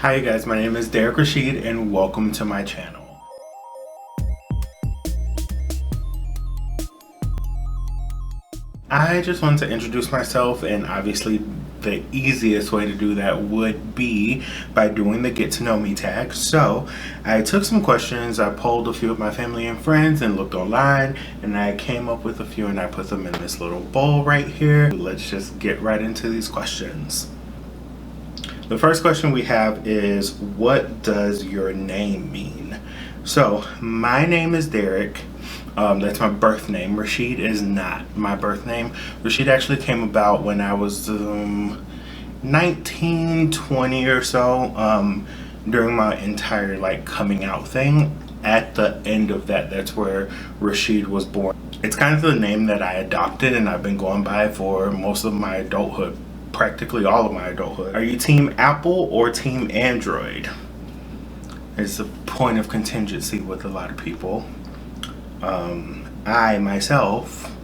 Hi you guys, my name is Derrick Rashid and welcome to my channel. I just wanted to introduce myself, and obviously the easiest way to do that would be by doing the get to know me tag. So I took some questions, I polled a few of my family and friends and looked online, and I came up with a few and I put them in this little bowl right here. Let's just get right into these questions. The first question we have is, what does your name mean? So my name is Derrick. That's my birth name. Rashid is not my birth name. Rashid actually came about when I was 19, 20 or so, during my entire coming out thing. At the end of that, that's where Rashid was born. It's kind of the name that I adopted and I've been going by for most of my adulthood. Practically all of my adulthood. Are you team Apple or team Android? It's a point of contingency with a lot of people. I myself,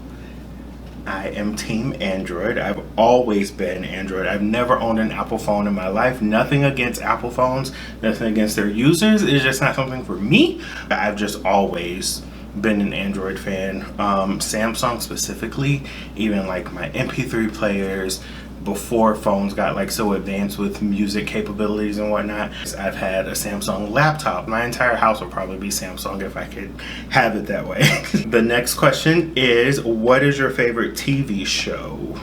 I am team Android. I've always been Android. I've never owned an Apple phone in my life. Nothing against Apple phones, nothing against their users. It's just not something for me. I've just always been an Android fan. Samsung specifically, even like my MP3 players, before phones got so advanced with music capabilities and whatnot. I've had a Samsung laptop. My entire house would probably be Samsung if I could have it that way. The next question is, what is your favorite TV show?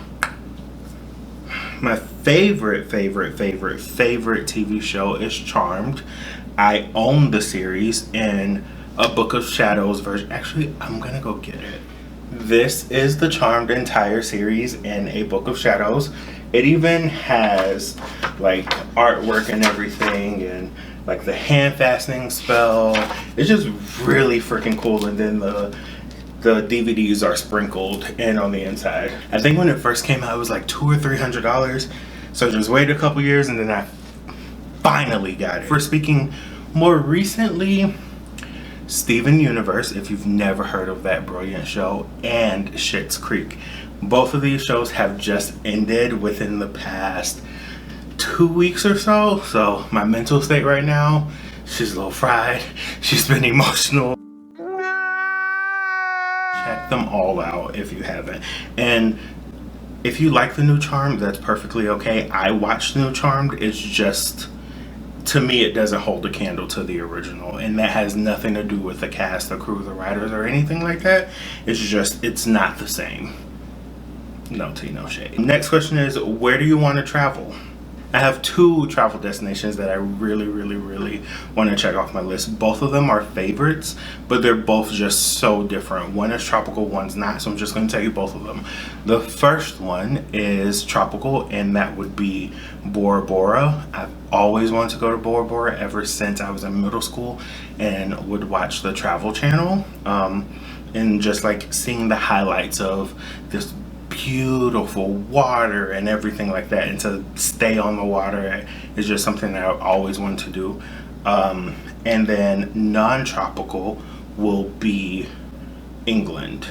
My favorite TV show is Charmed. I own the series in a Book of Shadows version. Actually, I'm gonna go get it. This is the Charmed entire series in a Book of Shadows. It even has artwork and everything, and the hand fastening spell. It's just really freaking cool. And then the DVDs are sprinkled in on the inside. I think when it first came out it was like $200 or $300. So just waited a couple years and then I finally got it. For speaking more recently, Steven Universe, if you've never heard of that brilliant show, and Schitt's Creek. Both of these shows have just ended within the past 2 weeks or so. So my mental state right now, she's a little fried. She's been emotional. Check them all out if you haven't. And if you like the new Charmed, that's perfectly okay. I watched the new Charmed. It's just, to me, it doesn't hold a candle to the original, and that has nothing to do with the cast, the crew, the writers, or anything like that. It's just, it's not the same. No tea, no shade. Next question is, where do you want to travel? I have 2 travel destinations that I really want to check off my list. Both of them are favorites, but they're both just so different. One is tropical, one's not, so I'm just going to tell you both of them. The first one is tropical, and that would be Bora Bora. I've always wanted to go to Bora Bora ever since I was in middle school and would watch the Travel Channel, and just seeing the highlights of this beautiful water and everything like that, and to stay on the water is just something that I always wanted to do. And then non-tropical will be England.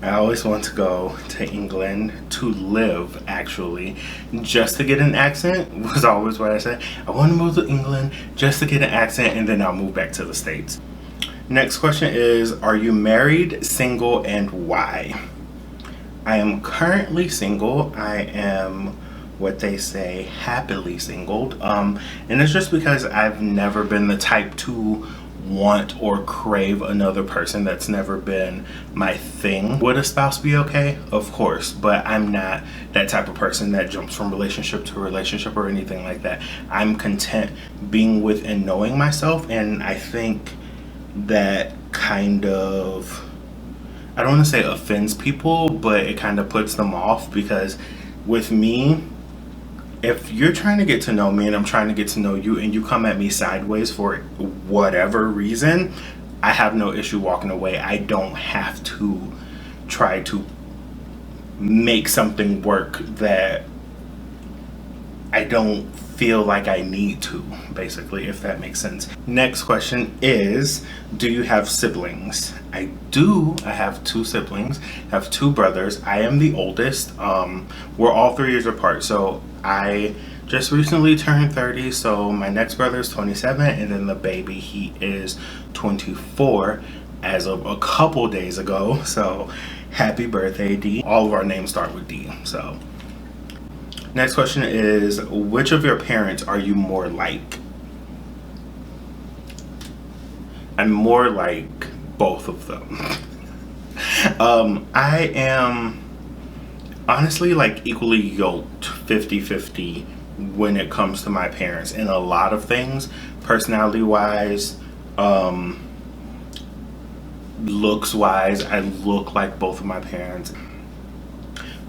I always want to go to England to live, actually, just to get an accent was always what I said. I want to move to England just to get an accent, and then I'll move back to the States. Next question is, are you married, single, and why? I am currently single. I am what they say happily singled, and it's just because I've never been the type to want or crave another person. That's never been my thing. Would a spouse be okay? Of course, but I'm not that type of person that jumps from relationship to relationship or anything like that. I'm content being with and knowing myself, and I think that kind of, I don't want to say offends people, but it kind of puts them off, because with me, if you're trying to get to know me and I'm trying to get to know you, and you come at me sideways for whatever reason, I have no issue walking away. I don't have to try to make something work that I don't feel like I need to, basically, if that makes sense. Next question is, do you have siblings? I do. I have 2 siblings. I have 2 brothers. I am the oldest. We're all 3 years apart, so I just recently turned 30, so my next brother is 27, and then the baby, he is 24 as of a couple days ago. So happy birthday, D. All of our names start with D. So next question is, which of your parents are you more like? I'm more like both of them. I am honestly like equally yoked 50-50 when it comes to my parents in a lot of things, personality wise, looks wise. I look like both of my parents.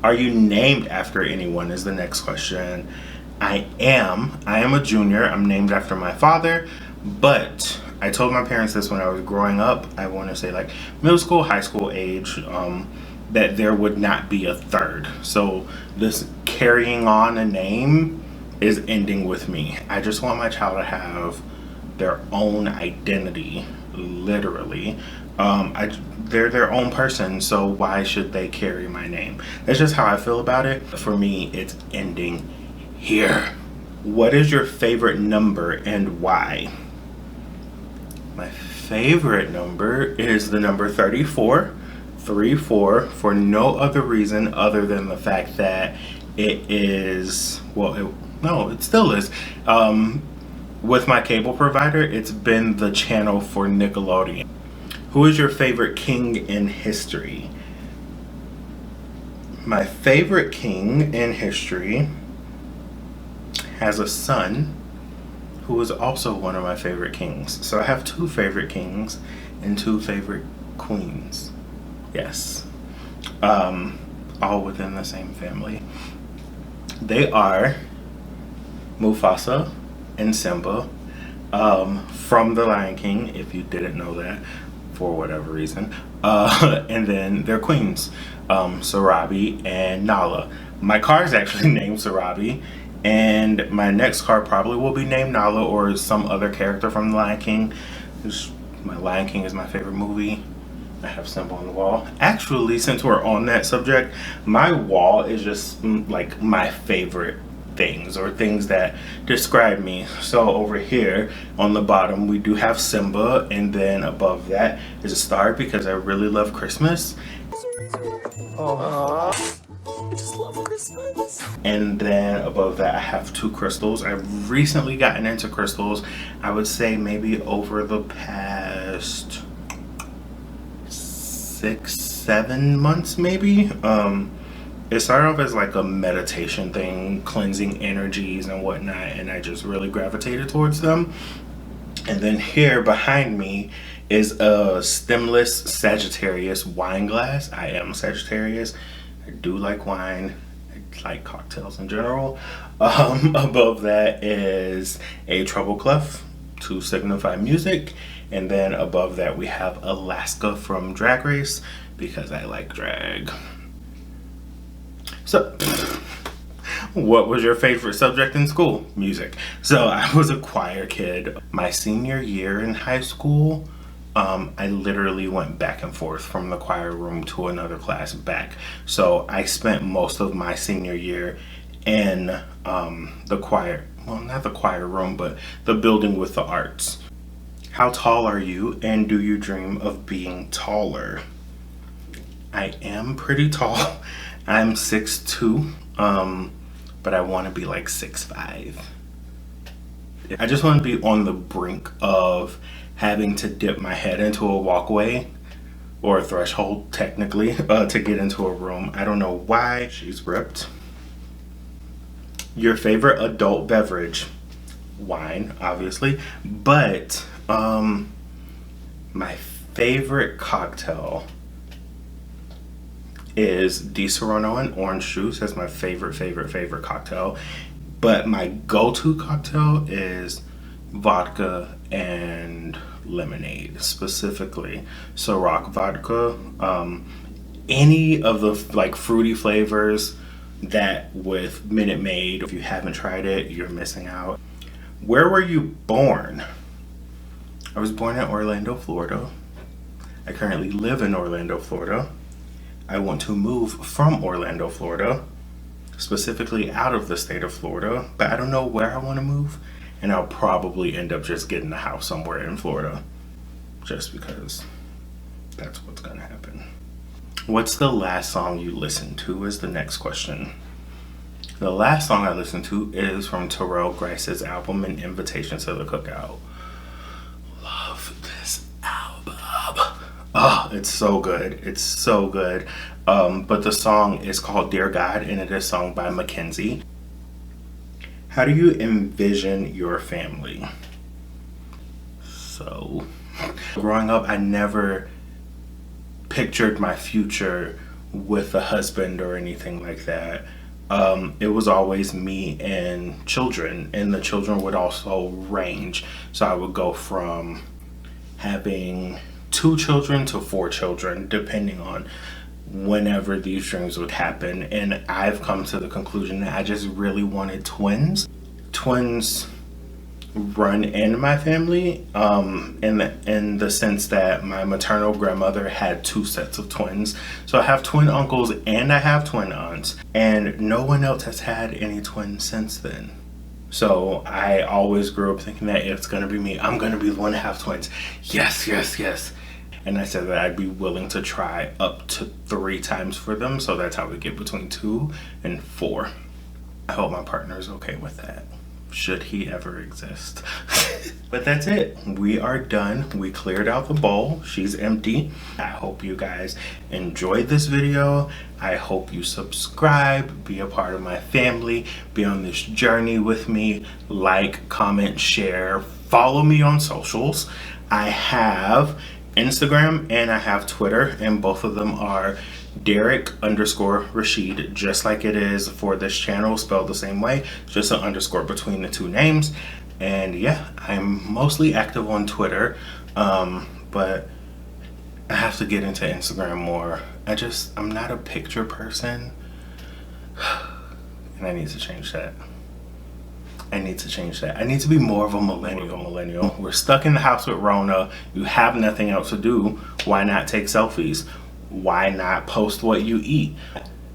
Are you named after anyone is the next question. I am a junior. I'm named after my father, but I told my parents this when I was growing up. I want to say like middle school, high school age, that there would not be a third. So this carrying on a name is ending with me. I just want my child to have their own identity, literally. They're their own person, so why should they carry my name? That's just how I feel about it. For me, it's ending here. What is your favorite number and why? My favorite number is the number 34. 34 for no other reason other than the fact that it is, well, it still is. With my cable provider, it's been the channel for Nickelodeon. Who is your favorite king in history? My favorite king in history has a son who is also one of my favorite kings. So I have two favorite kings and two favorite queens. Yes. All within the same family. They are Mufasa and Simba, from The Lion King, if you didn't know that for whatever reason. And then their queens, Sarabi and Nala. My car is actually named Sarabi, and my next car probably will be named Nala or some other character from The Lion King. My Lion King is my favorite movie. I have Simba on the wall. Actually, since we're on that subject, my wall is just like my favorite things or things that describe me. So over here on the bottom we do have Simba, and then above that is a star because I really love Christmas. I just love Christmas. And then above that I have two crystals. I've recently gotten into crystals. I would say maybe over the past 6-7 months maybe. It started off as like a meditation thing, cleansing energies and whatnot, and I just really gravitated towards them. And then here behind me is a stemless Sagittarius wine glass. I am Sagittarius. I do like wine. I like cocktails in general. Above that is a treble clef to signify music. And then above that we have Alaska from Drag Race because I like drag. So, what was your favorite subject in school? Music. So I was a choir kid. My senior year in high school, I literally went back and forth from the choir room to another class back. So I spent most of my senior year in the choir, well, not the choir room, but the building with the arts. How tall are you, and do you dream of being taller? I am pretty tall. I'm 6'2", but I want to be like 6'5". I just want to be on the brink of having to dip my head into a walkway, or a threshold technically, to get into a room. I don't know why. She's ripped. Your favorite adult beverage? Wine, obviously, but my favorite cocktail is Di Serono and orange juice. That's my favorite cocktail. But my go-to cocktail is vodka and lemonade, specifically Ciroc vodka. Any of the like fruity flavors that with Minute Maid. If you haven't tried it, you're missing out. Where were you born? I was born in Orlando, Florida. I currently live in Orlando, Florida. I want to move from Orlando, Florida. specifically out of the state of Florida, but I don't know where I want to move, and I'll probably end up just getting a house somewhere in Florida, just because that's what's gonna happen. What's the last song you listened to is the next question. The last song I listened to is from Terrell Grice's album, An Invitation to the Cookout. Love this album. Oh, it's so good. It's so good. But the song is called Dear God, and it is sung by Mackenzie. How do you envision your family? So, growing up, I never pictured my future with a husband or anything like that. It was always me and children, and the children would also range. So I would go from having 2 children to 4 children, depending on whenever these dreams would happen. And I've come to the conclusion that I just really wanted twins. Twins run in my family, in the sense that my maternal grandmother had 2 sets of twins. So I have twin uncles and I have twin aunts, and no one else has had any twins since then. So I always grew up thinking that it's gonna be me. I'm gonna be the one to have twins. Yes, yes, yes. And I said that I'd be willing to try up to 3 times for them. So that's how we get between 2 and 4. I hope my partner is okay with that, should he ever exist. But that's it. We are done. We cleared out the bowl. She's empty. I hope you guys enjoyed this video. I hope you subscribe, be a part of my family, be on this journey with me. Like, comment, share, follow me on socials. I have Instagram and I have Twitter, and both of them are Derrick_Rashid, just like it is for this channel, spelled the same way, just an underscore between the 2 names. And yeah, I'm mostly active on Twitter, but I have to get into Instagram more. I'm not a picture person, and I need to change that. I need to be more of a millennial. We're stuck in the house with Rona. You have nothing else to do. Why not take selfies? Why not post what you eat?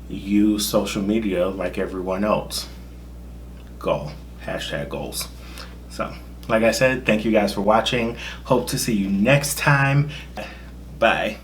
Use social media like everyone else. Goal. #goals. So, like I said, thank you guys for watching. Hope to see you next time. Bye.